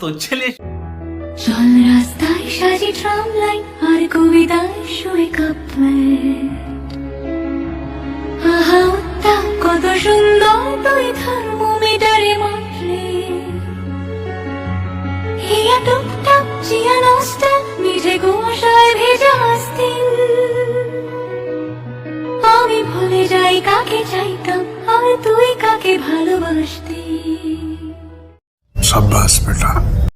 तो चलिए চল রাস্তায় সাজি ট্রাম লাইন আর কবিতায় শুয়ে কাঁপবে আহা উত্তাপ কত সুন্দর তুই থার্মোমিটারে মাপলে হিয়া টুকটাক জিয়া নষ্ট মিঠে কুয়াশায় ভেজা আস্তিন আমি ভুলে যাই কাকে চাইতাম আর তুই কাকে ভালোবাসতি। शाबाश बेटा।